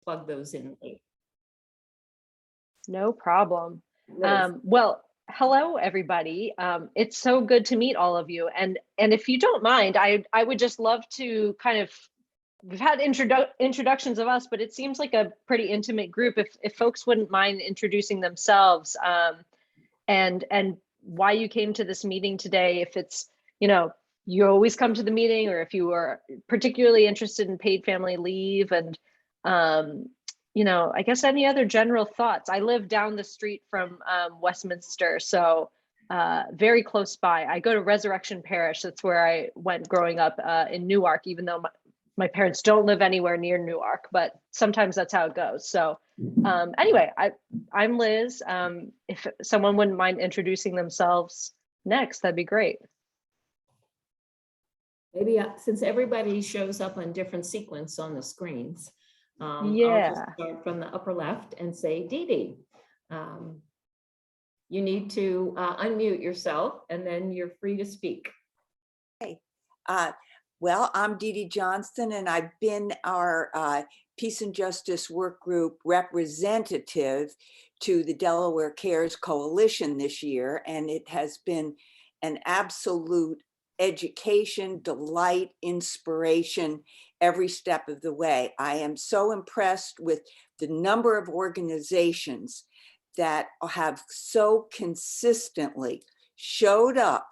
plug those in later. No problem. Liz. Well, hello, everybody. It's so good to meet all of you. And if you don't mind, I would just love to kind of, we've had introductions of us, but it seems like a pretty intimate group. If folks wouldn't mind introducing themselves, and why you came to this meeting today, if it's, you always come to the meeting, or if you are particularly interested in paid family leave, and I guess any other general thoughts. I live down the street from Westminster, so very close by. I go to Resurrection Parish. That's where I went growing up in Newark, even though my parents don't live anywhere near Newark, but sometimes that's how it goes. So anyway, I'm Liz. If someone wouldn't mind introducing themselves next, that'd be great. Maybe since everybody shows up on different sequence on the screens, I'll just start from the upper left and say, Dee Dee. You need to unmute yourself and then you're free to speak. Hey, well, I'm Dee Dee Johnston, and I've been our Peace and Justice Work Group representative to the Delaware Cares Coalition this year, and it has been an absolute education, delight, inspiration every step of the way. I am so impressed with the number of organizations that have so consistently showed up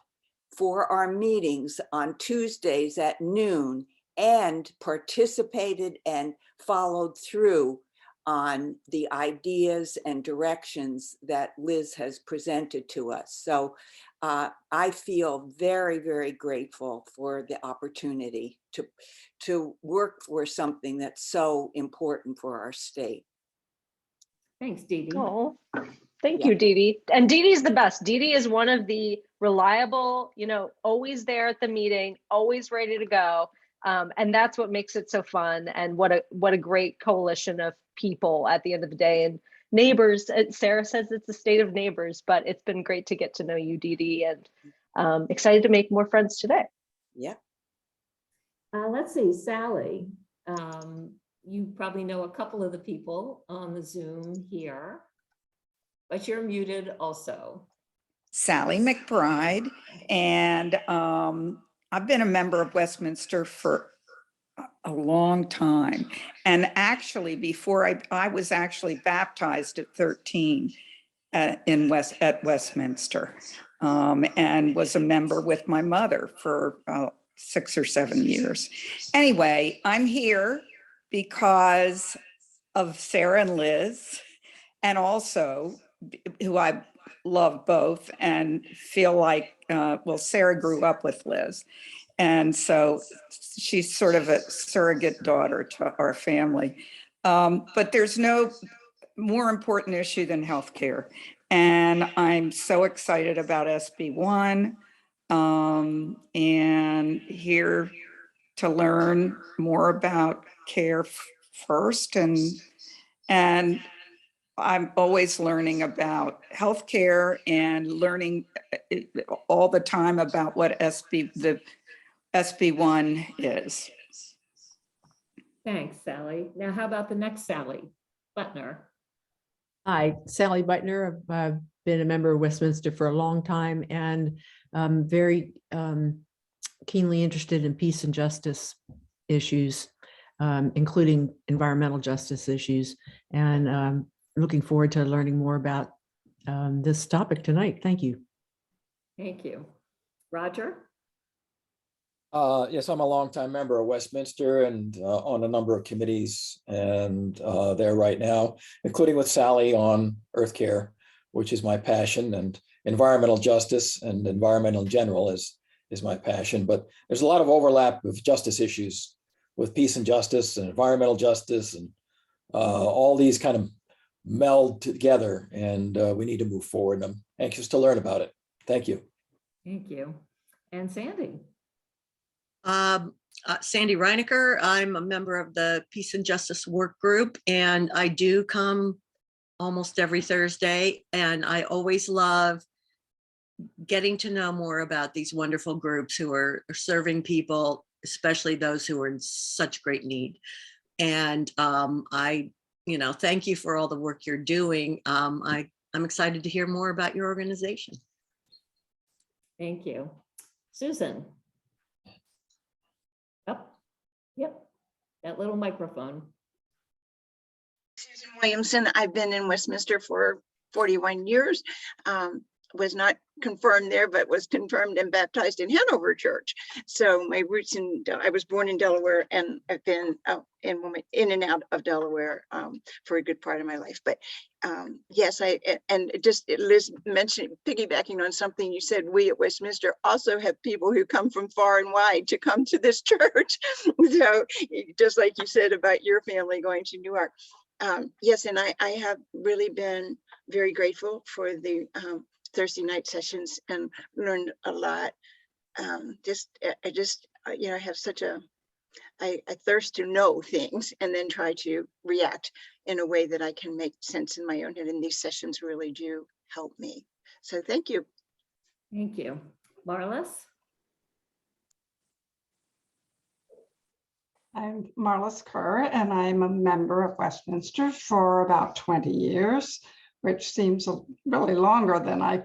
for our meetings on Tuesdays at noon and participated and followed through on the ideas and directions that Liz has presented to us. So I feel very, very grateful for the opportunity to work for something that's so important for our state. Thanks, Dee Dee. Oh, thank you, Dee Dee. And Dee Dee's the best. Dee Dee is one of the reliable, always there at the meeting, always ready to go. And that's what makes it so fun. And what a great coalition of people at the end of the day. And neighbors, Sarah says it's a state of neighbors, but it's been great to get to know you, Dee Dee, and excited to make more friends today. Yeah. Let's see, Sally. You probably know a couple of the people on the Zoom here, but you're muted also. Sally McBride, and I've been a member of Westminster for a long time. And actually, before I was actually baptized at 13 at Westminster, and was a member with my mother for 6 or 7 years. Anyway, I'm here because of Sarah and Liz, and also who I love both and feel like, well, Sarah grew up with Liz. And so she's sort of a surrogate daughter to our family. But there's no more important issue than healthcare. And I'm so excited about SB1 and here to learn more about care first. And I'm always learning about healthcare and learning all the time about what the SB1 is. Thanks, Sally. Now, how about the next Sally, Buttner? Hi, Sally Buttner. I've been a member of Westminster for a long time and very keenly interested in peace and justice issues, including environmental justice issues. And looking forward to learning more about this topic tonight. Thank you. Thank you. Roger? Yes, I'm a longtime member of Westminster and on a number of committees and there right now, including with Sally on Earth Care, which is my passion, and environmental justice and environmental in general is my passion. But there's a lot of overlap of justice issues with peace and justice and environmental justice, and all these kind of meld together, and we need to move forward. And I'm anxious to learn about it. Thank you. Thank you. And Sandy? Sandy Reinecker. I'm a member of the Peace and Justice Work Group, and I do come almost every Thursday, and I always love getting to know more about these wonderful groups who are serving people, especially those who are in such great need. And I thank you for all the work you're doing. I'm excited to hear more about your organization. Thank you. Susan. Up. Yep. That little microphone. Susan Williamson. I've been in Westminster for 41 years. Was not confirmed there, but was confirmed and baptized in Hanover Church. So my roots I was born in Delaware, and I've been in and out of Delaware for a good part of my life. But yes, Liz mentioned, piggybacking on something you said, we at Westminster also have people who come from far and wide to come to this church. So just like you said about your family going to Newark. Yes, and I have really been very grateful for the Thursday night sessions and learned a lot. I have such I thirst to know things and then try to react in a way that I can make sense in my own head. And these sessions really do help me. So thank you. Thank you. Marlis? I'm Marlis Kerr, and I'm a member of Westminster for about 20 years, which seems really longer than I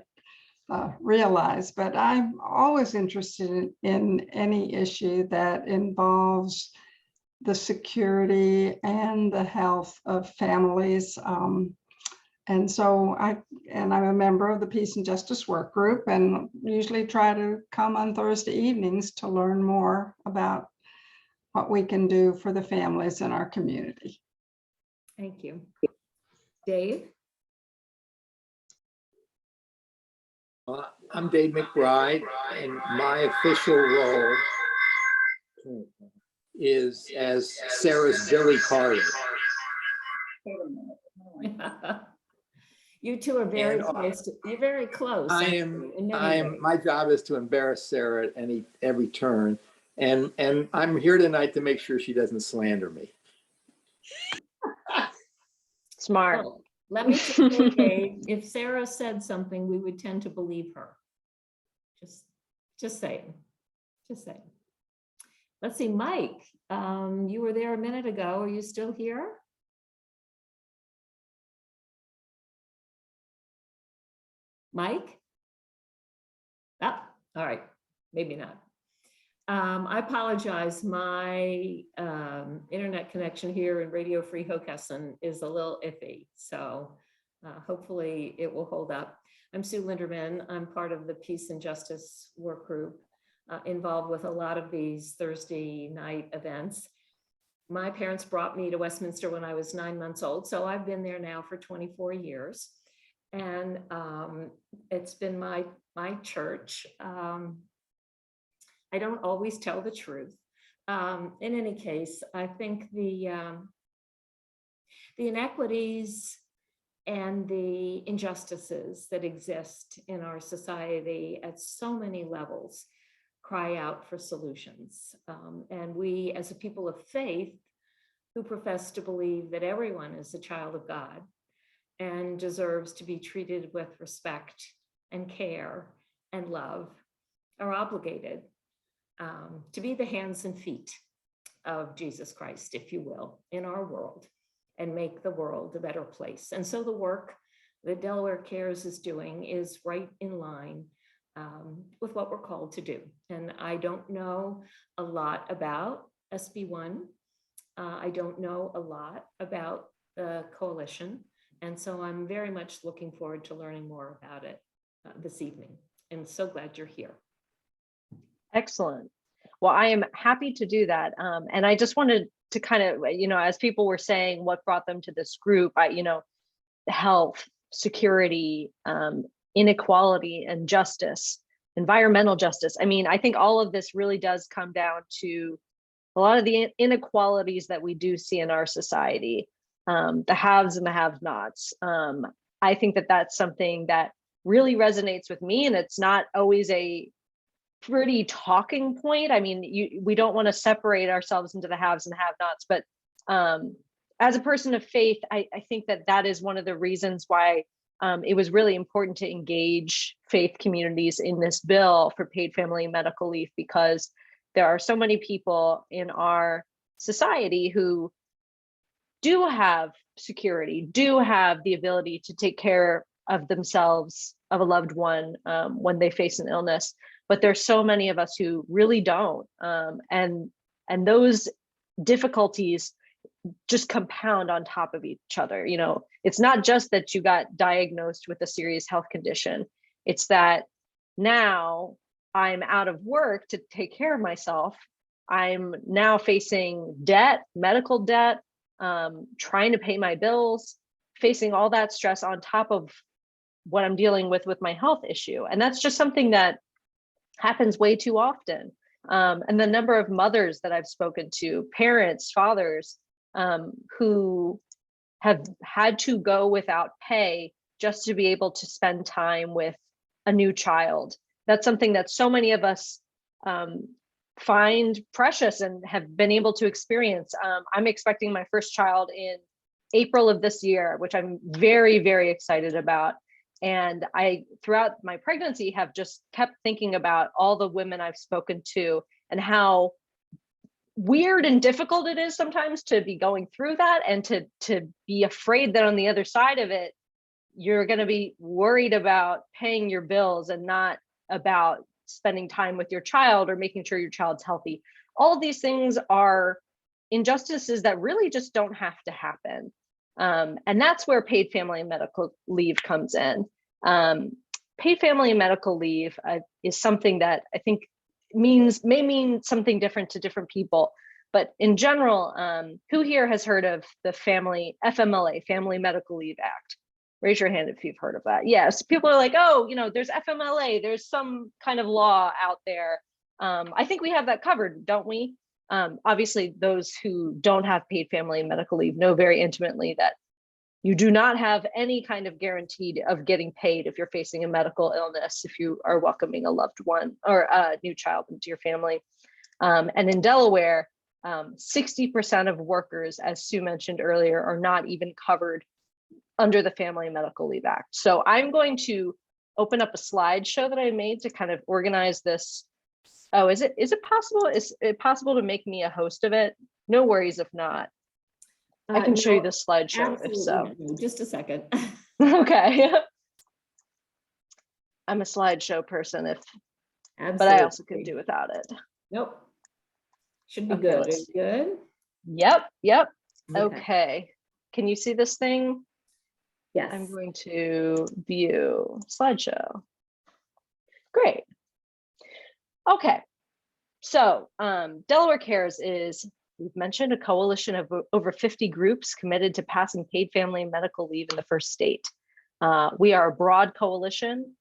realized. But I'm always interested in any issue that involves the security and the health of families. And so I'm a member of the Peace and Justice Work Group, and usually try to come on Thursday evenings to learn more about what we can do for the families in our community. Thank you. Dave? I'm Dave McBride, and my official role is as Sarah's Billy Carter. You two are very close. You're very close. My job is to embarrass Sarah at every turn, and I'm here tonight to make sure she doesn't slander me. Smart. Well, let me just say, Dave, if Sarah said something, we would tend to believe her. Just saying. Just saying. Let's see, Mike, you were there a minute ago. Are you still here? Mike? Oh, all right, maybe not. I apologize. My internet connection here in Radio Free Hockessin is a little iffy, so hopefully it will hold up. I'm Sue Linderman. I'm part of the Peace and Justice Work Group, involved with a lot of these Thursday night events. My parents brought me to Westminster when I was 9 months old, so I've been there now for 24 years. And it's been my church. I don't always tell the truth. In any case, I think the inequities and the injustices that exist in our society at so many levels cry out for solutions. And we, as a people of faith who profess to believe that everyone is a child of God and deserves to be treated with respect and care and love, are obligated to be the hands and feet of Jesus Christ, if you will, in our world, and make the world a better place. And so the work that Delaware Cares is doing is right in line with what we're called to do. And I don't know a lot about SB1. I don't know a lot about the coalition. And so I'm very much looking forward to learning more about it this evening. And so glad you're here. Excellent. Well, I am happy to do that. And I just wanted to kind of, as people were saying, what brought them to this group, health, security, inequality, and justice, environmental justice. I mean, I think all of this really does come down to a lot of the inequalities that we do see in our society, the haves and the have-nots. I think that that's something that really resonates with me, and it's not always a pretty talking point. I mean, we don't want to separate ourselves into the haves and have-nots, but as a person of faith, I think that that is one of the reasons why it was really important to engage faith communities in this bill for paid family and medical leave, because there are so many people in our society who do have security, do have the ability to take care of themselves, of a loved one, when they face an illness. But there's so many of us who really don't. And those difficulties just compound on top of each other. You know, it's not just that you got diagnosed with a serious health condition. It's that now I'm out of work to take care of myself. I'm now facing debt, medical debt, trying to pay my bills, facing all that stress on top of what I'm dealing with my health issue. And that's just something that happens way too often. And the number of mothers that I've spoken to, parents, fathers, who have had to go without pay just to be able to spend time with a new child. That's something that so many of us find precious and have been able to experience. I'm expecting my first child in April of this year, which I'm very, very excited about. And I, throughout my pregnancy, have just kept thinking about all the women I've spoken to and how weird and difficult it is sometimes to be going through that, and to be afraid that on the other side of it, you're going to be worried about paying your bills and not about spending time with your child or making sure your child's healthy. All of these things are injustices that really just don't have to happen. And that's where paid family and medical leave comes in. Paid family and medical leave is something that I think may mean something different to different people. But in general, who here has heard of the FMLA, Family Medical Leave Act? Raise your hand if you've heard of that. Yes, people are like, oh, you know, there's FMLA, there's some kind of law out there. I think we have that covered, don't we? Obviously, those who don't have paid family and medical leave know very intimately that you do not have any kind of guarantee of getting paid if you're facing a medical illness, if you are welcoming a loved one or a new child into your family. And in Delaware, 60% of workers, as Sue mentioned earlier, are not even covered under the Family and Medical Leave Act. So I'm going to open up a slideshow that I made to kind of organize this. Oh, is it possible? Is it possible to make me a host of it? No worries if not. I can show you the slideshow if so. No. Just a second. Okay. I'm a slideshow person, but I also could do without it. Nope. Should be Okay, good. Are you good? Yep. Okay. Can you see this thing? Yes. I'm going to view slideshow. Great. Okay. So Delaware Cares is, we've mentioned, a coalition of over 50 groups committed to passing paid family and medical leave in the first state. We are a broad coalition.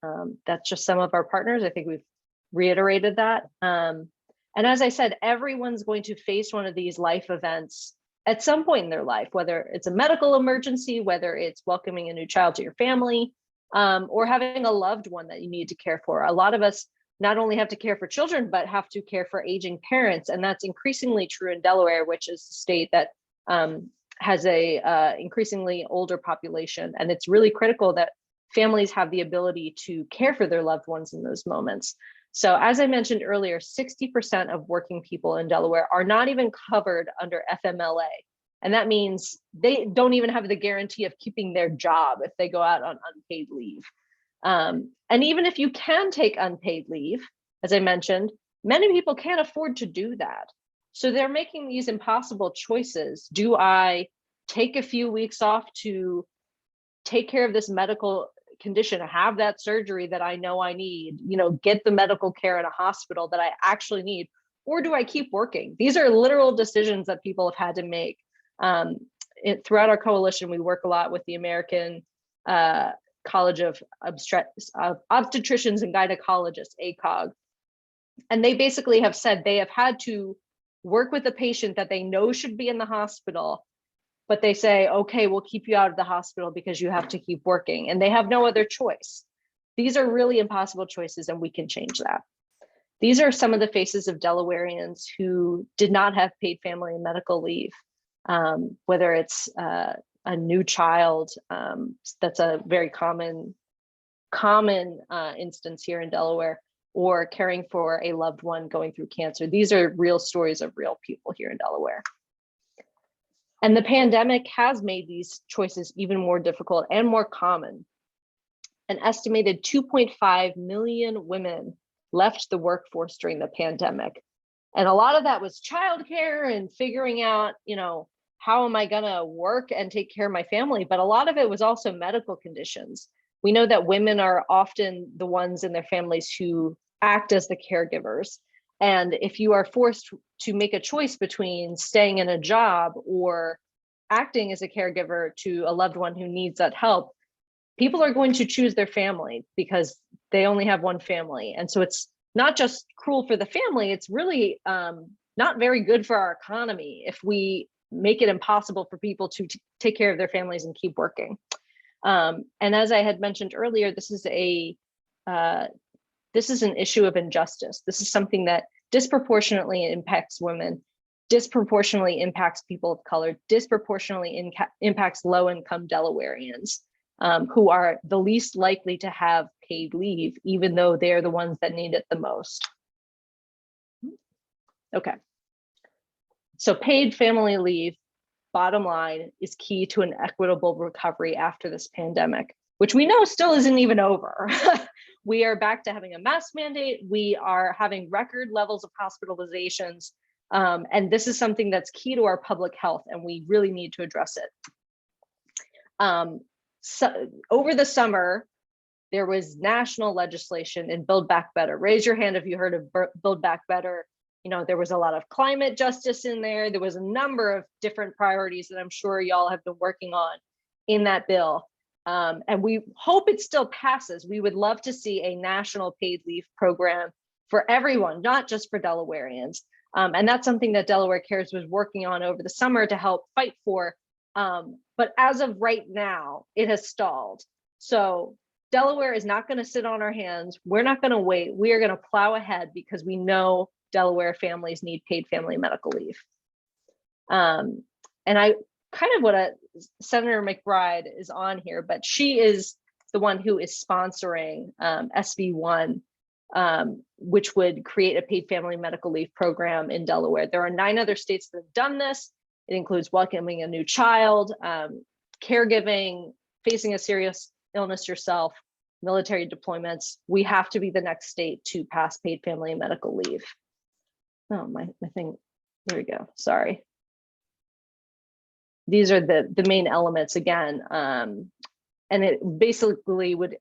That's just some of our partners. I think we've reiterated that. And as I said, everyone's going to face one of these life events at some point in their life, whether it's a medical emergency, whether it's welcoming a new child to your family, or having a loved one that you need to care for. A lot of us not only have to care for children, but have to care for aging parents. And that's increasingly true in Delaware, which is a state that has a increasingly older population. And it's really critical that families have the ability to care for their loved ones in those moments. So as I mentioned earlier, 60% of working people in Delaware are not even covered under FMLA. And that means they don't even have the guarantee of keeping their job if they go out on unpaid leave. And even if you can take unpaid leave, as I mentioned, many people can't afford to do that. So they're making these impossible choices. Do I take a few weeks off to take care of this medical condition, have that surgery that I know I need, get the medical care in a hospital that I actually need, or do I keep working? These are literal decisions that people have had to make. Throughout our coalition, we work a lot with the American College of Obstetricians and Gynecologists, ACOG. And they basically have said they have had to work with a patient that they know should be in the hospital, but they say, okay, we'll keep you out of the hospital because you have to keep working. And they have no other choice. These are really impossible choices, and we can change that. These are some of the faces of Delawareans who did not have paid family and medical leave, whether it's a new child, that's a very common instance here in Delaware, or caring for a loved one going through cancer. These are real stories of real people here in Delaware. And the pandemic has made these choices even more difficult and more common. An estimated 2.5 million women left the workforce during the pandemic. And a lot of that was childcare and figuring out, how am I gonna work and take care of my family? But a lot of it was also medical conditions. We know that women are often the ones in their families who act as the caregivers. And if you are forced to make a choice between staying in a job or acting as a caregiver to a loved one who needs that help, people are going to choose their family because they only have one family. And so it's not just cruel for the family, it's really not very good for our economy if we make it impossible for people to take care of their families and keep working. And as I had mentioned earlier, this is an issue of injustice. This is something that disproportionately impacts women, disproportionately impacts people of color, disproportionately impacts low-income Delawareans, who are the least likely to have paid leave, even though they're the ones that need it the most. Okay. So paid family leave, bottom line, is key to an equitable recovery after this pandemic, which we know still isn't even over. We are back to having a mask mandate. We are having record levels of hospitalizations. And this is something that's key to our public health, and we really need to address it. So over the summer, there was national legislation in Build Back Better. Raise your hand if you heard of Build Back Better. There was a lot of climate justice in there. There was a number of different priorities that I'm sure y'all have been working on in that bill. And we hope it still passes. We would love to see a national paid leave program for everyone, not just for Delawareans. And that's something that Delaware Cares was working on over the summer to help fight for. But as of right now, it has stalled. So Delaware is not going to sit on our hands. We're not going to wait. We are going to plow ahead because we know Delaware families need paid family medical leave. And I kind of want Senator McBride is on here, but she is the one who is sponsoring SB1, which would create a paid family medical leave program in Delaware. There are 9 other states that have done this. It includes welcoming a new child, caregiving, facing a serious illness yourself, military deployments. We have to be the next state to pass paid family and medical leave. Oh, my thing, there we go, sorry. These are the main elements again. And it basically would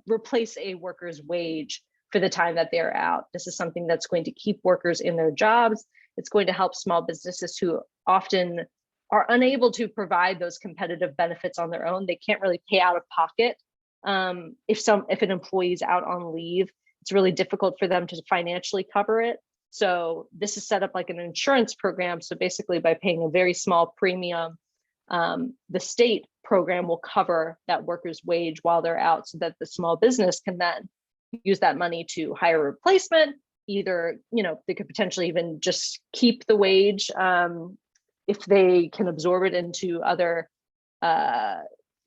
replace a worker's wage for the time that they're out. This is something that's going to keep workers in their jobs. It's going to help small businesses who often are unable to provide those competitive benefits on their own. They can't really pay out of pocket. If an employee is out on leave, it's really difficult for them to financially cover it. So this is set up like an insurance program. So basically by paying a very small premium, the state program will cover that worker's wage while they're out so that the small business can then use that money to hire a replacement. Either, they could potentially even just keep the wage if they can absorb it into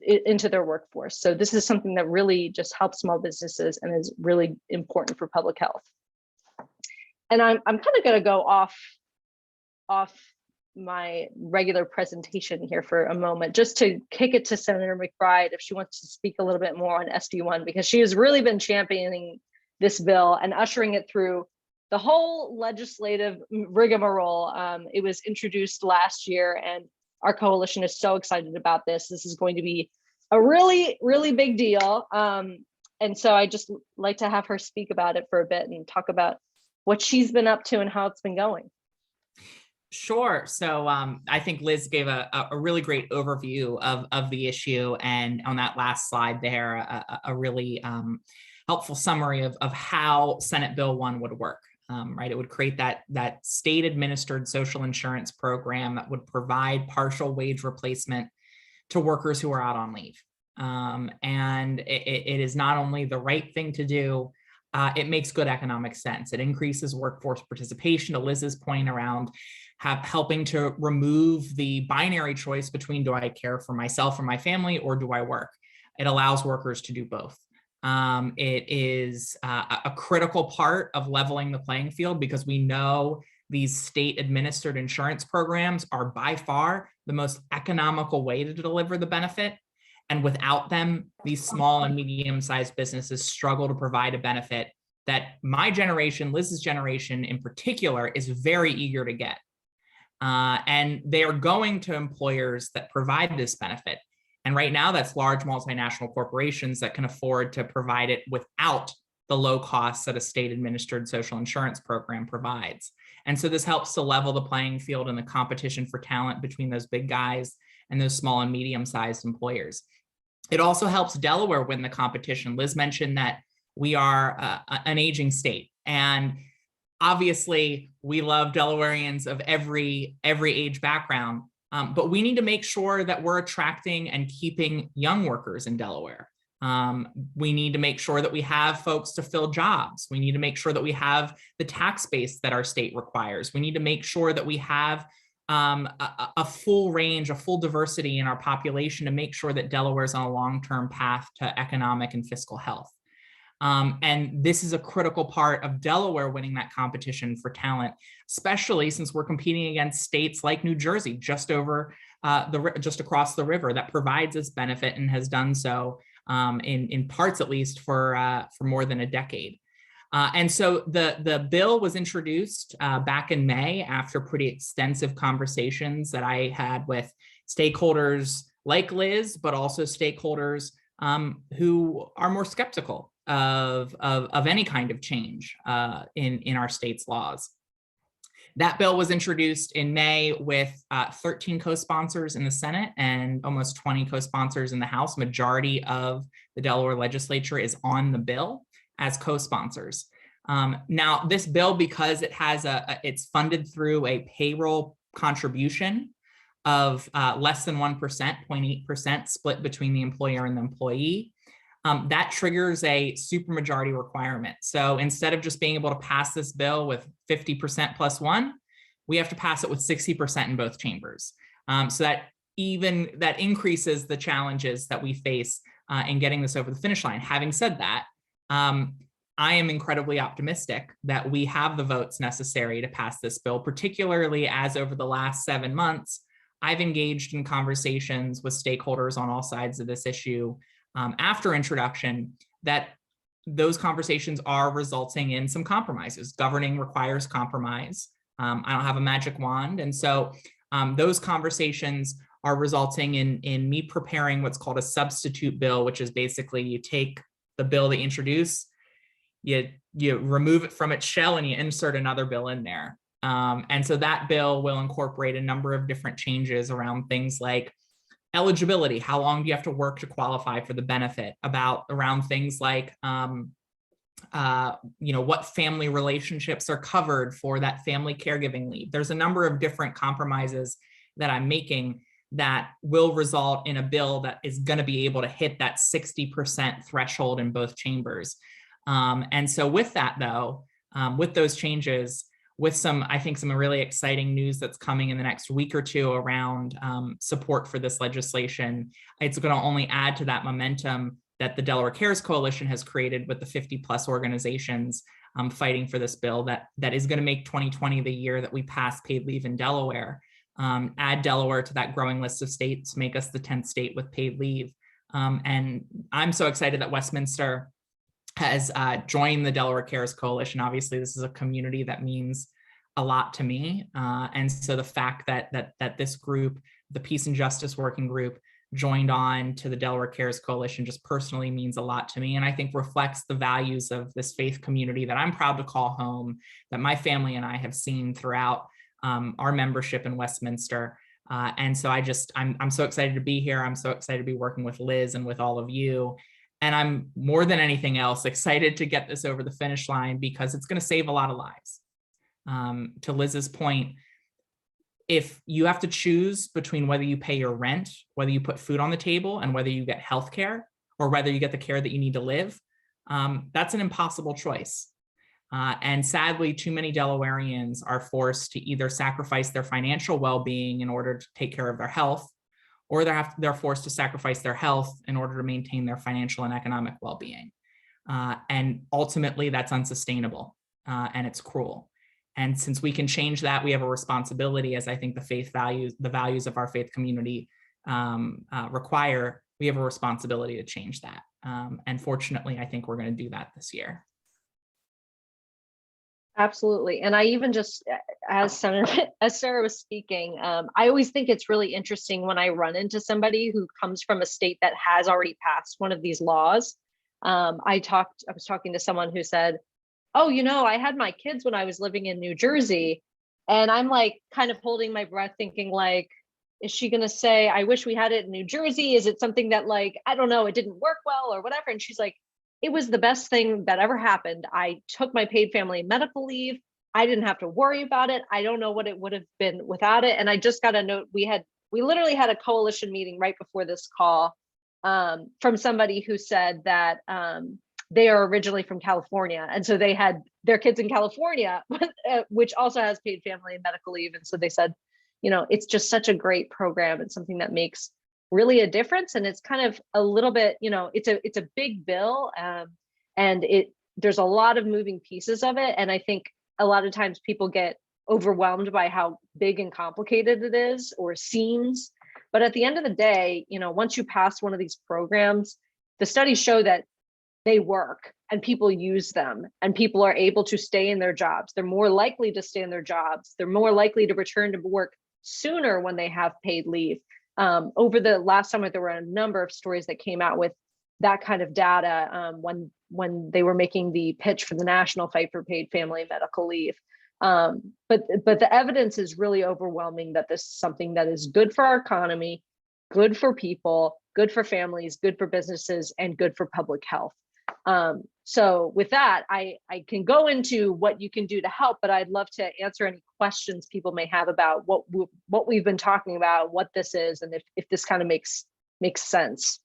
into their workforce. So this is something that really just helps small businesses and is really important for public health. And I'm kind of going to go off my regular presentation here for a moment, just to kick it to Senator McBride if she wants to speak a little bit more on SB1, because she has really been championing this bill and ushering it through the whole legislative rigmarole. It was introduced last year, and our coalition is so excited about this. This is going to be a really, really big deal. And so I just like to have her speak about it for a bit and talk about what she's been up to and how it's been going. Sure. So I think Liz gave a really great overview of the issue. And on that last slide there, a really helpful summary of how Senate Bill 1 would work. Right, it would create that state administered social insurance program that would provide partial wage replacement to workers who are out on leave. And it is not only the right thing to do, it makes good economic sense. It increases workforce participation, to Liz's point around helping to remove the binary choice between, do I care for myself or my family, or do I work? It allows workers to do both. It is a critical part of leveling the playing field, because we know these state administered insurance programs are by far the most economical way to deliver the benefit. And without them, these small and medium-sized businesses struggle to provide a benefit that my generation, Liz's generation in particular, is very eager to get. And they are going to employers that provide this benefit. And right now, that's large multinational corporations that can afford to provide it without the low costs that a state administered social insurance program provides. And so this helps to level the playing field in the competition for talent between those big guys and those small and medium-sized employers. It also helps Delaware win the competition. Liz mentioned that we are an aging state, and obviously we love Delawareans of every age background, but we need to make sure that we're attracting and keeping young workers in Delaware. We need to make sure that we have folks to fill jobs. We need to make sure that we have the tax base that our state requires. We need to make sure that we have a full range, a full diversity in our population to make sure that Delaware is on a long-term path to economic and fiscal health. And this is a critical part of Delaware winning that competition for talent, especially since we're competing against states like New Jersey, just across the river, that provides this benefit and has done so in parts, at least, for more than a decade. And so the bill was introduced back in May after pretty extensive conversations that I had with stakeholders like Liz, but also stakeholders who are more skeptical of any kind of change in our state's laws. That bill was introduced in May with 13 co-sponsors in the Senate and almost 20 co-sponsors in the House. Majority of the Delaware legislature is on the bill as co-sponsors. Now, this bill, because it has it's funded through a payroll contribution of less than 1%, 0.8% split between the employer and the employee, that triggers a supermajority requirement. So instead of just being able to pass this bill with 50% plus one, we have to pass it with 60% in both chambers. So that increases the challenges that we face in getting this over the finish line. Having said that, I am incredibly optimistic that we have the votes necessary to pass this bill, particularly as over the last 7 months, I've engaged in conversations with stakeholders on all sides of this issue after introduction, that those conversations are resulting in some compromises. Governing requires compromise. I don't have a magic wand. And so those conversations are resulting in me preparing what's called a substitute bill, which is basically you take the bill that you introduce, you remove it from its shell and you insert another bill in there. And so that bill will incorporate a number of different changes around things like eligibility. How long do you have to work to qualify for the benefit? Around things like, what family relationships are covered for that family caregiving leave. There's a number of different compromises that I'm making that will result in a bill that is going to be able to hit that 60% threshold in both chambers. And so with that, though, with those changes, with some really exciting news that's coming in the next week or two around support for this legislation, it's going to only add to that momentum that the Delaware Cares Coalition has created with the 50+ organizations fighting for this bill that is going to make 2020 the year that we pass paid leave in Delaware, add Delaware to that growing list of states, make us the 10th state with paid leave. And I'm so excited that Westminster has joined the Delaware Cares Coalition. Obviously, this is a community that means a lot to me. And so the fact that this group, the Peace and Justice Working Group, joined on to the Delaware Cares Coalition just personally means a lot to me. And I think reflects the values of this faith community that I'm proud to call home, that my family and I have seen throughout our membership in Westminster. And so I'm so excited to be here. I'm so excited to be working with Liz and with all of you. And I'm more than anything else excited to get this over the finish line because it's going to save a lot of lives. To Liz's point, if you have to choose between whether you pay your rent, whether you put food on the table, and whether you get health care, or whether you get the care that you need to live, that's an impossible choice. And sadly, too many Delawareans are forced to either sacrifice their financial well-being in order to take care of their health, or they're forced to sacrifice their health in order to maintain their financial and economic well-being. And ultimately, that's unsustainable and it's cruel. And since we can change that, we have a responsibility, as I think the values of our faith community require, we have a responsibility to change that. And fortunately, I think we're going to do that this year. Absolutely. And I even just, as Sarah was speaking, I always think it's really interesting when I run into somebody who comes from a state that has already passed one of these laws. I was talking to someone who said, oh, I had my kids when I was living in New Jersey. And I'm like kind of holding my breath thinking like, is she going to say, I wish we had it in New Jersey? Is it something that like, I don't know, it didn't work well or whatever? And she's like, it was the best thing that ever happened. I took my paid family medical leave. I didn't have to worry about it. I don't know what it would have been without it. And I just got a note. We literally had a coalition meeting right before this call from somebody who said that they are originally from California. And so they had their kids in California, which also has paid family and medical leave. And so they said, it's just such a great program and something that makes really a difference. And it's kind of a little bit, it's a big bill and there's a lot of moving pieces of it. And I think a lot of times people get overwhelmed by how big and complicated it is or seems. But at the end of the day, once you pass one of these programs, the studies show that they work and people use them and people are able to stay in their jobs. They're more likely to stay in their jobs. They're more likely to return to work sooner when they have paid leave. Over the last summer, there were a number of stories that came out with that kind of data when they were making the pitch for the national fight for paid family medical leave. But the evidence is really overwhelming that this is something that is good for our economy, good for people, good for families, good for businesses, and good for public health. So with that, I can go into what you can do to help, but I'd love to answer any questions people may have about what we've been talking about, what this is, and if this kind of makes sense.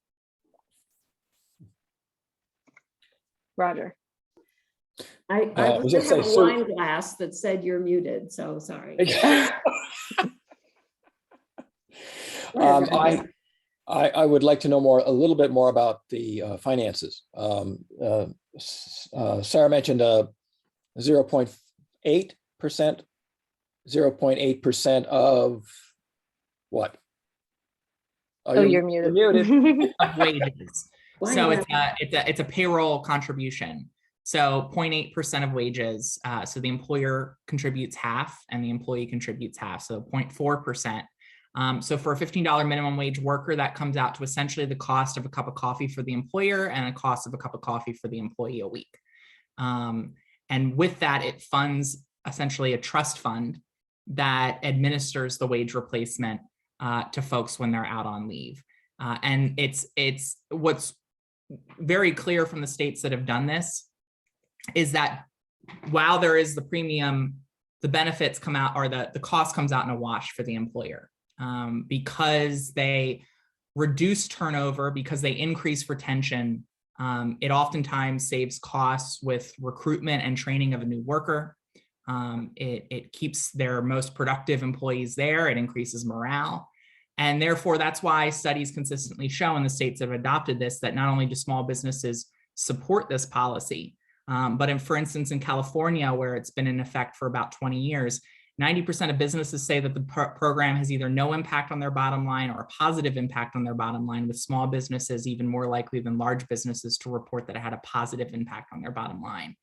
Roger. I was just gonna have say, a wine glass that said you're muted, so sorry. I would like to know a little bit more about the finances. Sarah mentioned 0.8%, 0.8% of what? Oh, you're muted. Of wages. So it's a payroll contribution. So 0.8% of wages. So the employer contributes half and the employee contributes half. So 0.4%. So for a $15 minimum wage worker, that comes out to essentially the cost of a cup of coffee for the employer and a cost of a cup of coffee for the employee a week. And with that, it funds essentially a trust fund that administers the wage replacement to folks when they're out on leave. And it's what's very clear from the states that have done this is that while there is the premium, the benefits come out, or the cost comes out in a wash for the employer. Because they reduce turnover, because they increase retention, it oftentimes saves costs with recruitment and training of a new worker. It keeps their most productive employees there. It increases morale. And therefore, that's why studies consistently show in the states that have adopted this, that not only do small businesses support this policy, but for instance, in California, where it's been in effect for about 20 years, 90% of businesses say that the program has either no impact on their bottom line or a positive impact on their bottom line, with small businesses even more likely than large businesses to report that it had a positive impact on their bottom line.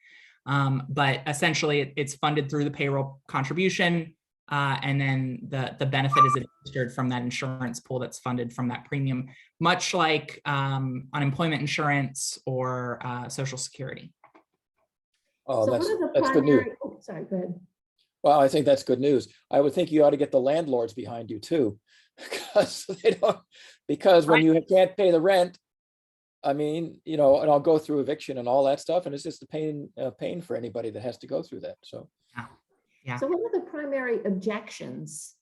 But essentially, it's funded through the payroll contribution, and then the benefit is administered from that insurance pool that's funded from that premium, much like unemployment insurance or Social Security. Oh, So that's one of the good news. primary, oh, sorry, go ahead. Well, I think that's good news. I would think you ought to get the landlords behind you too, because when you can't pay the rent, I mean, and I'll go through eviction and all that stuff, and it's just a pain for anybody that has to go through that. So, yeah. So what are the primary objections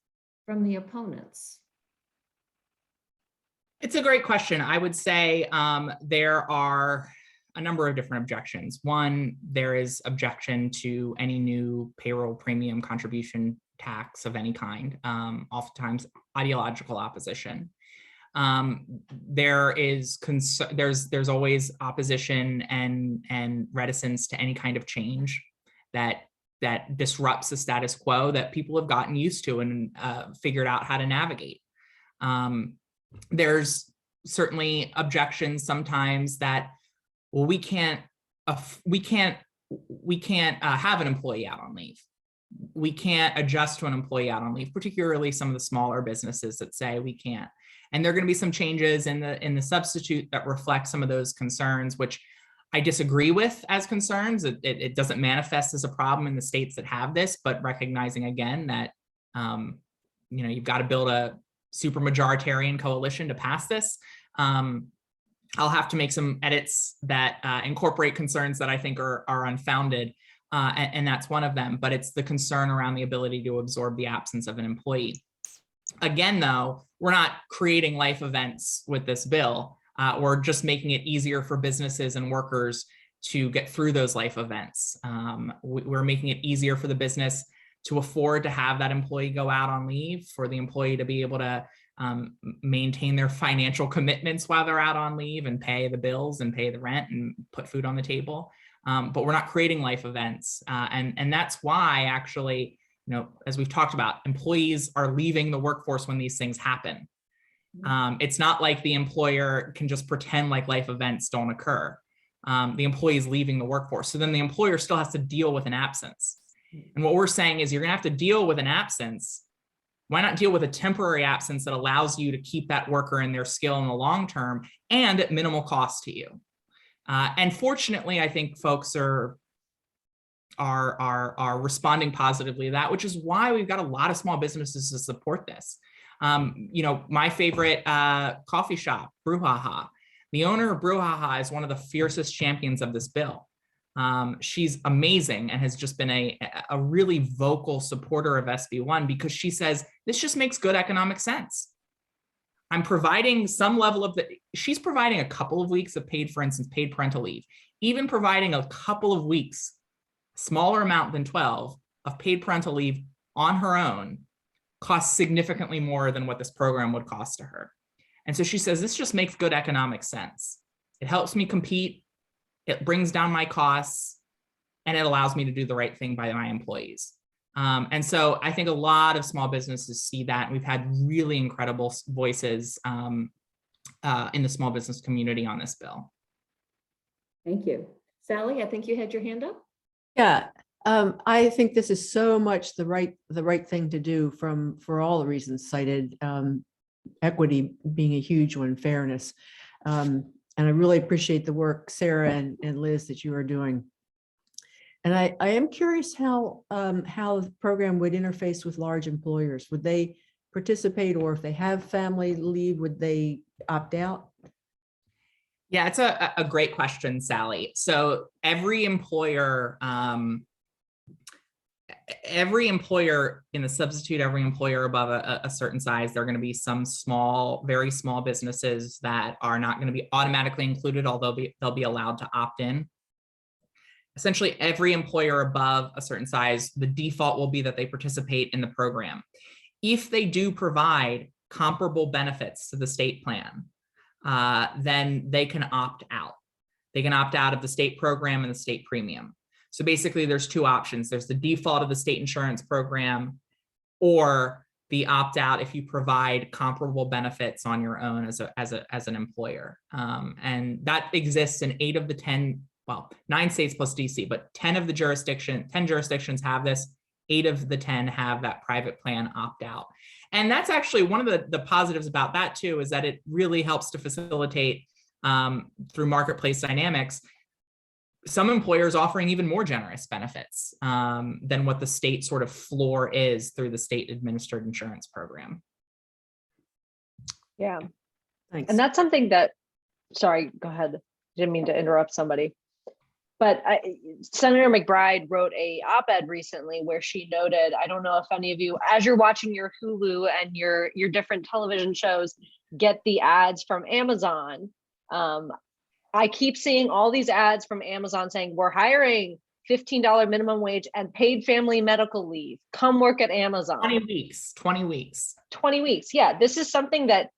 from the opponents? It's a great question. I would say there are a number of different objections. One, there is objection to any new payroll premium contribution tax of any kind, oftentimes ideological opposition. There's always opposition and reticence to any kind of change that that disrupts the status quo that people have gotten used to and figured out how to navigate. There's certainly objections sometimes that, well, we can't have an employee out on leave. We can't adjust to an employee out on leave, particularly some of the smaller businesses that say we can't. And there are going to be some changes in the substitute that reflect some of those concerns, which I disagree with as concerns. It doesn't manifest as a problem in the states that have this, but recognizing again that you've got to build a super majoritarian coalition to pass this. I'll have to make some edits that incorporate concerns that I think are unfounded, and that's one of them. But it's the concern around the ability to absorb the absence of an employee. Again, though, we're not creating life events with this bill. We're just making it easier for businesses and workers to get through those life events. We're making it easier for the business to afford to have that employee go out on leave, for the employee to be able to maintain their financial commitments while they're out on leave and pay the bills and pay the rent and put food on the table. But we're not creating life events. And that's why actually, as we've talked about, employees are leaving the workforce when these things happen. It's not like the employer can just pretend like life events don't occur. The employee is leaving the workforce. So then the employer still has to deal with an absence. And what we're saying is you're going to have to deal with an absence. Why not deal with a temporary absence that allows you to keep that worker and their skill in the long term and at minimal cost to you? And fortunately, I think folks are responding positively to that, which is why we've got a lot of small businesses to support this. My favorite coffee shop, Brouhaha. The owner of Brouhaha is one of the fiercest champions of this bill. She's amazing and has just been a really vocal supporter of SB1 because she says, this just makes good economic sense. I'm providing some level of she's providing a couple of weeks of paid, for instance, paid parental leave, even providing a couple of weeks, smaller amount than 12 of paid parental leave on her own costs significantly more than what this program would cost to her. And so she says, this just makes good economic sense. It helps me compete. It brings down my costs, and it allows me to do the right thing by my employees. And so I think a lot of small businesses see that. And we've had really incredible voices in the small business community on this bill. Thank you. Sally, I think you had your hand up. Yeah, I think this is so much the right thing to do for all the reasons cited, equity being a huge one, fairness. And I really appreciate the work, Sarah and Liz, that you are doing. And I am curious how the program would interface with large employers. Would they participate, or if they have family leave, would they opt out? Yeah, it's a great question, Sally. So every employer in the substitute, every employer above a certain size, there are going to be some small, very small businesses that are not going to be automatically included, although they'll be allowed to opt in. Essentially, every employer above a certain size, the default will be that they participate in the program. If they do provide comparable benefits to the state plan, then they can opt out. They can opt out of the state program and the state premium. So basically, there's two options. There's the default of the state insurance program, or the opt-out if you provide comparable benefits on your own as an employer. And that exists in 8 of the 10, well, 9 states plus DC, but 10 jurisdictions have this. 8 of the 10 have that private plan opt-out. And that's actually one of the positives about that too, is that it really helps to facilitate through marketplace dynamics, some employers offering even more generous benefits than what the state sort of floor is through the state administered insurance program. Yeah. Thanks. And that's something that, sorry, go ahead. Didn't mean to interrupt somebody. But Senator McBride wrote a op-ed recently where she noted, I don't know if any of you, as you're watching your Hulu and your different television shows, get the ads from Amazon. I keep seeing all these ads from Amazon saying, we're hiring $15 minimum wage and paid family medical leave. Come work at Amazon. 20 weeks. 20 weeks. Yeah, this is something that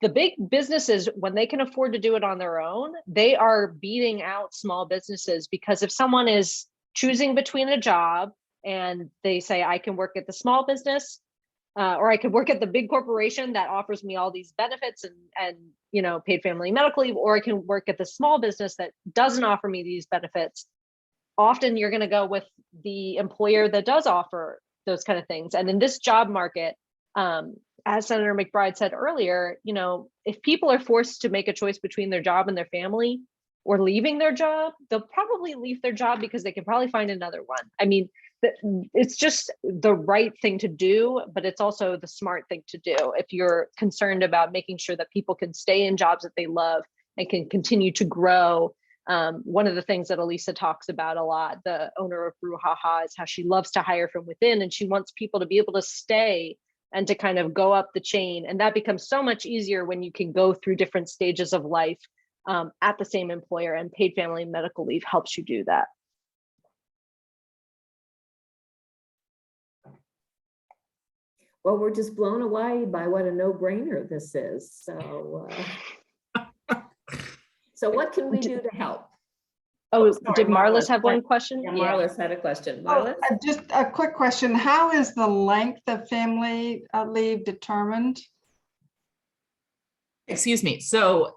the big businesses, when they can afford to do it on their own, they are beating out small businesses, because if someone is choosing between a job and they say, I can work at the small business, or I could work at the big corporation that offers me all these benefits and you know, paid family medical leave, or I can work at the small business that doesn't offer me these benefits. Often you're going to go with the employer that does offer those kind of things. And in this job market, as Senator McBride said earlier, you know, if people are forced to make a choice between their job and their family or leaving their job, they'll probably leave their job because they can probably find another one. I mean, it's just the right thing to do, but it's also the smart thing to do if you're concerned about making sure that people can stay in jobs that they love and can continue to grow. One of the things that Elisa talks about a lot, the owner of Brouhaha, is how she loves to hire from within, and she wants people to be able to stay and to kind of go up the chain. And that becomes so much easier when you can go through different stages of life at the same employer, and paid family medical leave helps you do that. Well, we're just blown away by what a no-brainer this is. So, so what can we do to help? Oh, sorry, did Marlis have one Yeah, question? Marlis had a question. Oh, Marlis? just a quick question. How is the length of family leave determined? Excuse me. So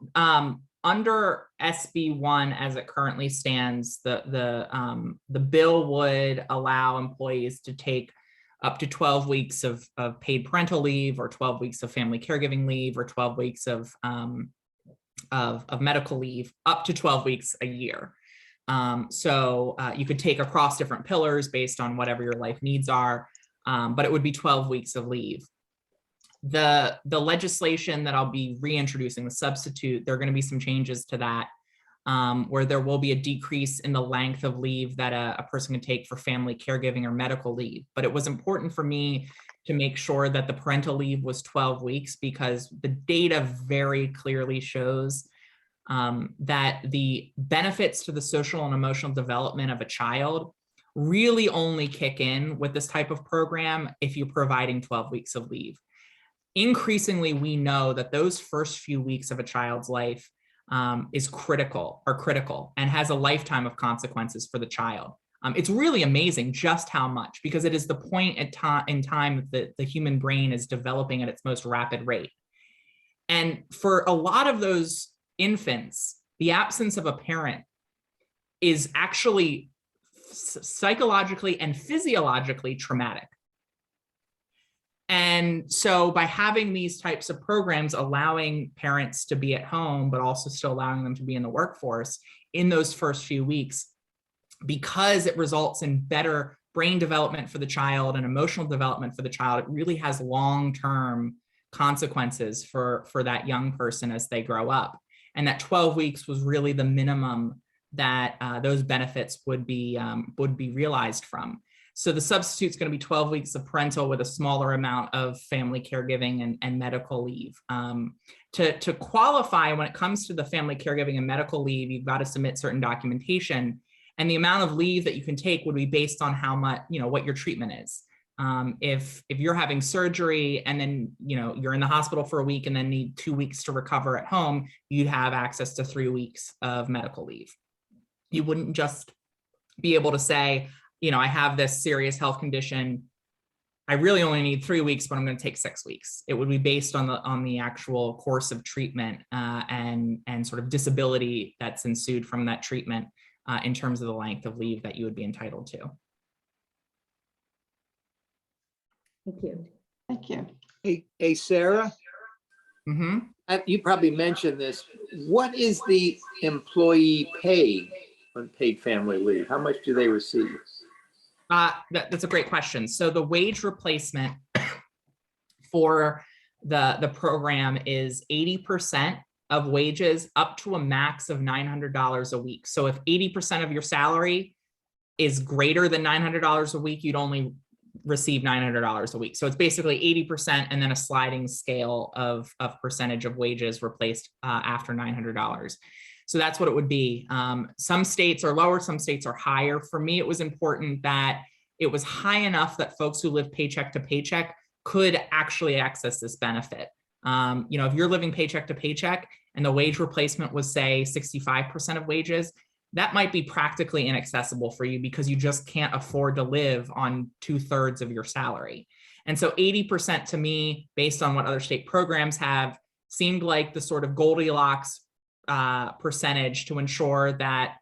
under SB1 as it currently stands, the bill would allow employees to take up to 12 weeks of paid parental leave, or 12 weeks of family caregiving leave, or 12 weeks of medical leave, up to 12 weeks a year. So you could take across different pillars based on whatever your life needs are, but it would be 12 weeks of leave. The legislation that I'll be reintroducing, the substitute, there are going to be some changes to that, where there will be a decrease in the length of leave that a person can take for family caregiving or medical leave. But it was important for me to make sure that the parental leave was 12 weeks, because the data very clearly shows that the benefits to the social and emotional development of a child really only kick in with this type of program if you're providing 12 weeks of leave. Increasingly, we know that those first few weeks of a child's life is critical and has a lifetime of consequences for the child. It's really amazing just how much, because it is the point in time that the human brain is developing at its most rapid rate. And for a lot of those infants, the absence of a parent is actually psychologically and physiologically traumatic. And so by having these types of programs allowing parents to be at home, but also still allowing them to be in the workforce in those first few weeks, because it results in better brain development for the child and emotional development for the child, it really has long-term consequences for that young person as they grow up. And that 12 weeks was really the minimum that those benefits would be realized from. So the substitute's going to be 12 weeks of parental with a smaller amount of family caregiving and medical leave. To qualify, when it comes to the family caregiving and medical leave, you've got to submit certain documentation, and the amount of leave that you can take would be based on how much, what your treatment is. If you're having surgery and then, you're in the hospital for a week and then need 2 weeks to recover at home, you'd have access to 3 weeks of medical leave. You wouldn't just be able to say, I have this serious health condition, I really only need 3 weeks, but I'm going to take 6 weeks. It would be based on the actual course of treatment and sort of disability that's ensued from that treatment in terms of the length of leave that you would be entitled to. Thank you. Thank you. Hey, Sarah, Mm-hmm. you probably mentioned this. What is the employee paid on paid family leave? How much do they receive? That's a great question. So the wage replacement for the program is 80% of wages up to a max of $900 a week. So if 80% of your salary is greater than $900 a week, you'd only receive $900 a week. So it's basically 80% and then a sliding scale of percentage of wages replaced after $900. So that's what it would be. Some states are lower, some states are higher. For me, it was important that it was high enough that folks who live paycheck to paycheck could actually access this benefit. If you're living paycheck to paycheck and the wage replacement was, say, 65% of wages, that might be practically inaccessible for you because you just can't afford to live on 2/3 of your salary. And so 80% to me, based on what other state programs have, seemed like the sort of Goldilocks percentage to ensure that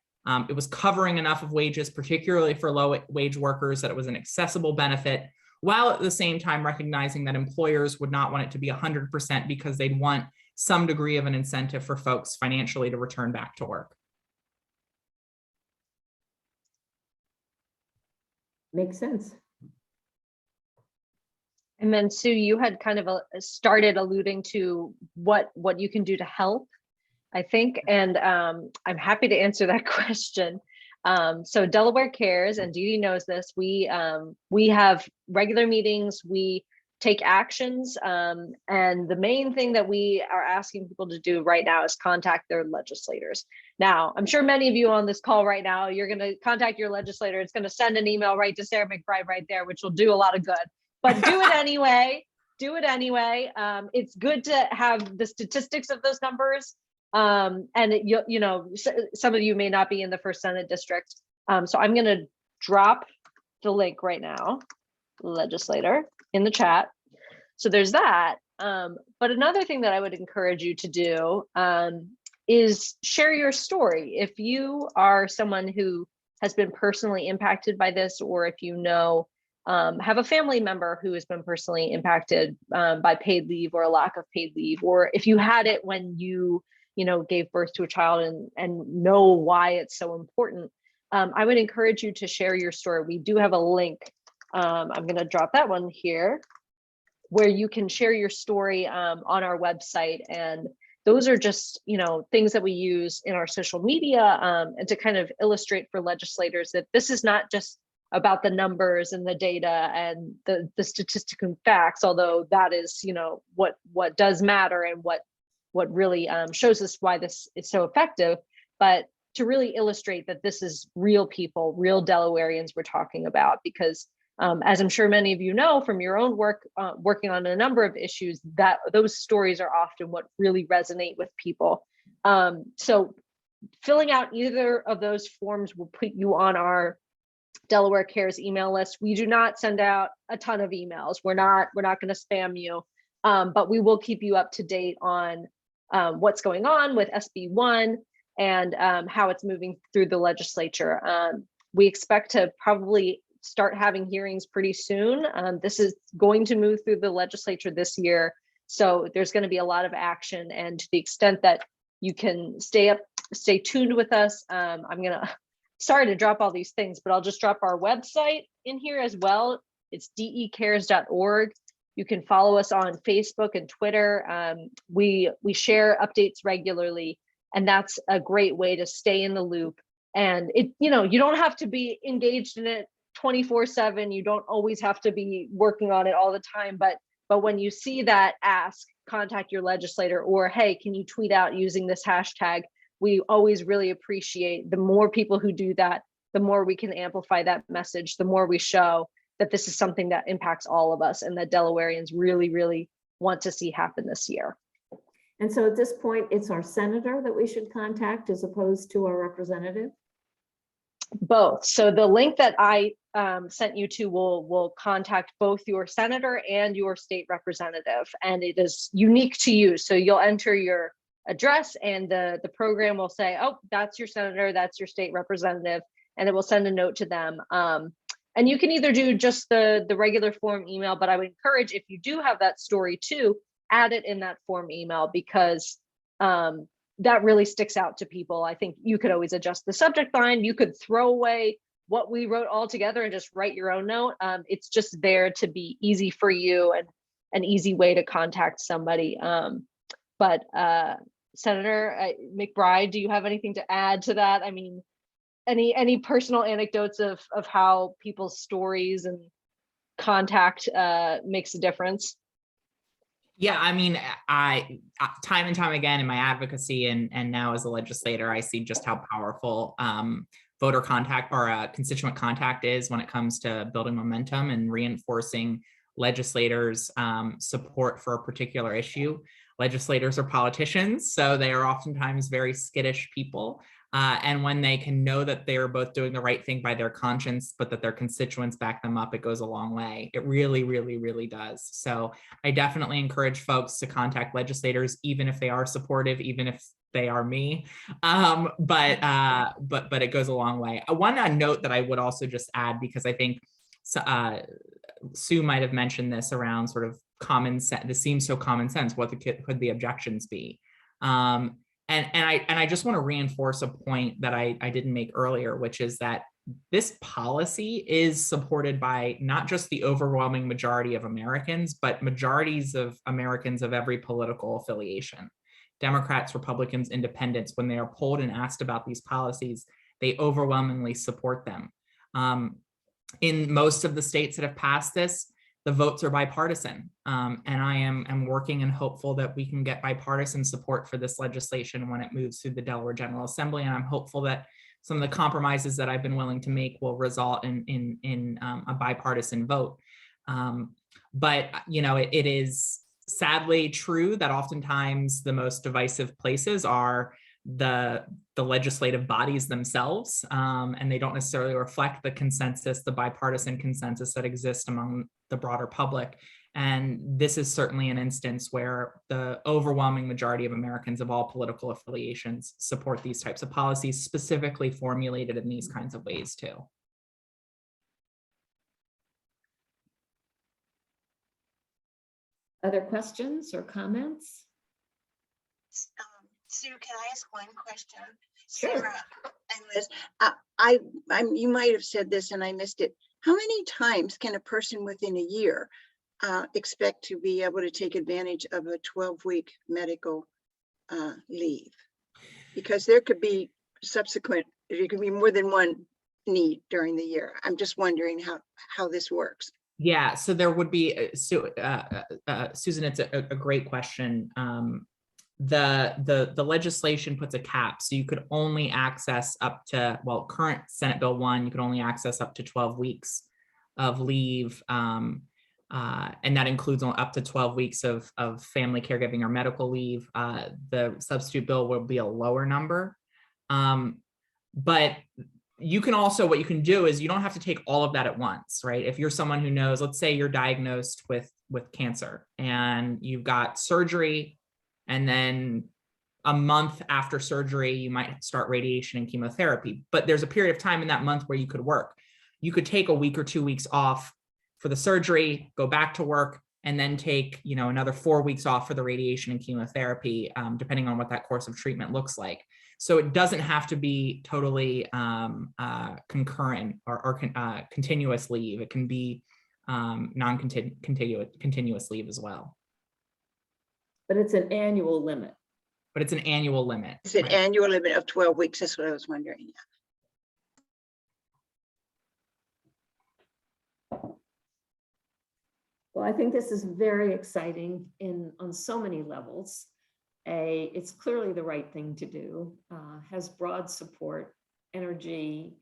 it was covering enough of wages, particularly for low wage workers, that it was an accessible benefit, while at the same time recognizing that employers would not want it to be 100% because they'd want some degree of an incentive for folks financially to return back to work. Makes sense. And then Sue, you had kind of started alluding to what you can do to help, I think, and I'm happy to answer that question. So Delaware Cares, and Dee Dee knows this, we have regular meetings, we take actions, and the main thing that we are asking people to do right now is contact their legislators. Now, I'm sure many of you on this call right now, you're going to contact your legislator. It's going to send an email right to Sarah McBride right there, which will do a lot of good. But do it anyway. Do it anyway. It's good to have the statistics of those numbers. And you know, some of you may not be in the 1st Senate district. So I'm going to drop the link right now, legislator, in the chat. So there's that. But another thing that I would encourage you to do is share your story. If you are someone who has been personally impacted by this, or if you know, have a family member who has been personally impacted by paid leave or a lack of paid leave, or if you had it when you gave birth to a child and know why it's so important, I would encourage you to share your story. We do have a link. I'm going to drop that one here, where you can share your story on our website. And those are just, things that we use in our social media and to kind of illustrate for legislators that this is not just about the numbers and the data and the statistical facts, although that is, what does matter and what really shows us why this is so effective, but to really illustrate that this is real people, real Delawareans we're talking about, because as I'm sure many of you know from your own work, working on a number of issues, that those stories are often what really resonate with people. So filling out either of those forms will put you on our Delaware Cares email list. We do not send out a ton of emails. We're not going to spam you, but we will keep you up to date on what's going on with SB1 and how it's moving through the legislature. We expect to probably start having hearings pretty soon. This is going to move through the legislature this year, so there's going to be a lot of action. And to the extent that you can stay tuned with us, sorry to drop all these things, but I'll just drop our website in here as well. It's decares.org. You can follow us on Facebook and Twitter. We share updates regularly, and that's a great way to stay in the loop. And you don't have to be engaged in it 24/7. You don't always have to be working on it all the time. But when you see that, contact your legislator, or hey, can you tweet out using this hashtag? We always really appreciate the more people who do that, the more we can amplify that message, the more we show that this is something that impacts all of us and that Delawareans really, really want to see happen this year. And so at this point, it's our senator that we should contact as opposed to our representative? Both. So the link that I sent you to will contact both your senator and your state representative, and it is unique to you. So you'll enter your address and the program will say, oh, that's your senator, that's your state representative, and it will send a note to them. And you can either do just the regular form email, but I would encourage, if you do have that story too, add it in that form email, because that really sticks out to people. I think you could always adjust the subject line. You could throw away what we wrote all together and just write your own note. It's just there to be easy for you and an easy way to contact somebody. But Senator McBride, do you have anything to add to that? I mean, any personal anecdotes of how people's stories and contact makes a difference? Yeah, I mean, I time and time again in my advocacy and now as a legislator, I see just how powerful voter contact or constituent contact is when it comes to building momentum and reinforcing legislators' support for a particular issue. Legislators are politicians, so they are oftentimes very skittish people. And when they can know that they're both doing the right thing by their conscience, but that their constituents back them up, it goes a long way. It really, really, really does. So I definitely encourage folks to contact legislators, even if they are supportive, even if they are me. But it goes a long way. One note that I would also just add, because I think Sue might have mentioned this around sort of common sense. This seems so common sense. What could the objections be? And I just want to reinforce a point that I didn't make earlier, which is that this policy is supported by not just the overwhelming majority of Americans, but majorities of Americans of every political affiliation. Democrats, Republicans, Independents, when they are polled and asked about these policies, they overwhelmingly support them. In most of the states that have passed this, the votes are bipartisan. And I am working and hopeful that we can get bipartisan support for this legislation when it moves through the Delaware General Assembly. And I'm hopeful that some of the compromises that I've been willing to make will result in a bipartisan vote. But you know, it is sadly true that oftentimes the most divisive places are the legislative bodies themselves, and they don't necessarily reflect the consensus, the bipartisan consensus that exists among the broader public. And this is certainly an instance where the overwhelming majority of Americans of all political affiliations support these types of policies, specifically formulated in these kinds of ways too. Other questions or comments? Sue, can I ask one question? Sure. Sarah and Liz, you might have said this and I missed it. How many times can a person within a year expect to be able to take advantage of a 12-week medical leave? Because there could be there could be more than one need during the year. I'm just wondering how this works. Yeah, so there would be, Susan, it's a great question. The legislation puts a cap, so you could only access up to, well, current Senate Bill 1, you could only access up to 12 weeks of leave, and that includes up to 12 weeks of family caregiving or medical leave. The substitute bill will be a lower number, but you can also, what you can do is you don't have to take all of that at once, right? If you're someone who knows, let's say you're diagnosed with cancer and you've got surgery, and then a month after surgery, you might start radiation and chemotherapy, but there's a period of time in that month where you could work. You could take a week or 2 weeks off for the surgery, go back to work, and then take, you know, another 4 weeks off for the radiation and chemotherapy, depending on what that course of treatment looks like. So it doesn't have to be totally concurrent or continuous leave. It can be non-continuous leave as well. But it's an annual limit. But it's an annual limit. It's an annual limit of 12 weeks. That's what I was wondering. Well, I think this is very exciting on so many levels. It's clearly the right thing to do, has broad support, energy,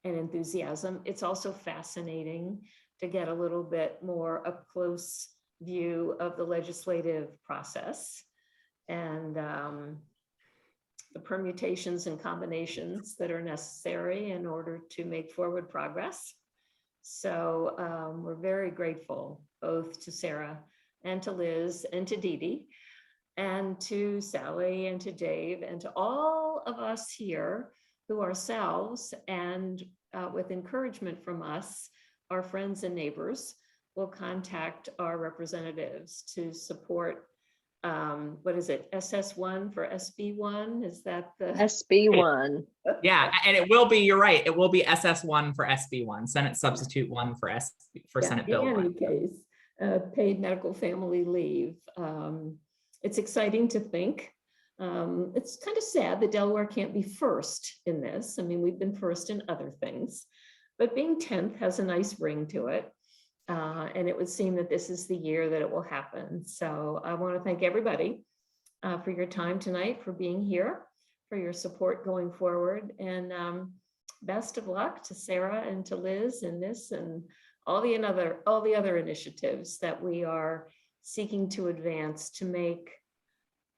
and enthusiasm. It's also fascinating to get a little bit more up close view of the legislative process and the permutations and combinations that are necessary in order to make forward progress. So we're very grateful both to Sarah and to Liz and to Dee Dee and to Sally and to Dave and to all of us here who ourselves and with encouragement from us, our friends and neighbors, will contact our representatives to support, what is it, SS1 for SB1? Is that the? SB1. Yeah, and it will be, you're right, it will be SS1 for SB1, Senate Substitute 1 for Senate Bill 1. In any case, paid medical family leave. It's exciting to think. It's kind of sad that Delaware can't be first in this. I mean, we've been first in other things, but being 10th has a nice ring to it. And it would seem that this is the year that it will happen. So I want to thank everybody for your time tonight, for being here, for your support going forward, and best of luck to Sarah and to Liz in this and all the other initiatives that we are seeking to advance to make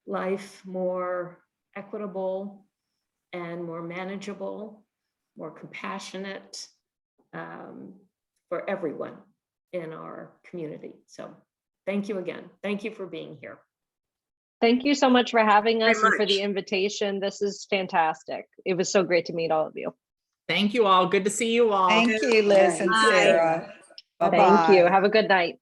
life more equitable and more manageable, more compassionate for everyone in our community. So thank you again. Thank you for being here. Thank you so much for having Very us and for the much. invitation. This is fantastic. It was so great to meet all of you. Thank you all. Good to see you all. Thank you, Liz and Bye. Sarah. Thank you. Bye-bye. Have a good night.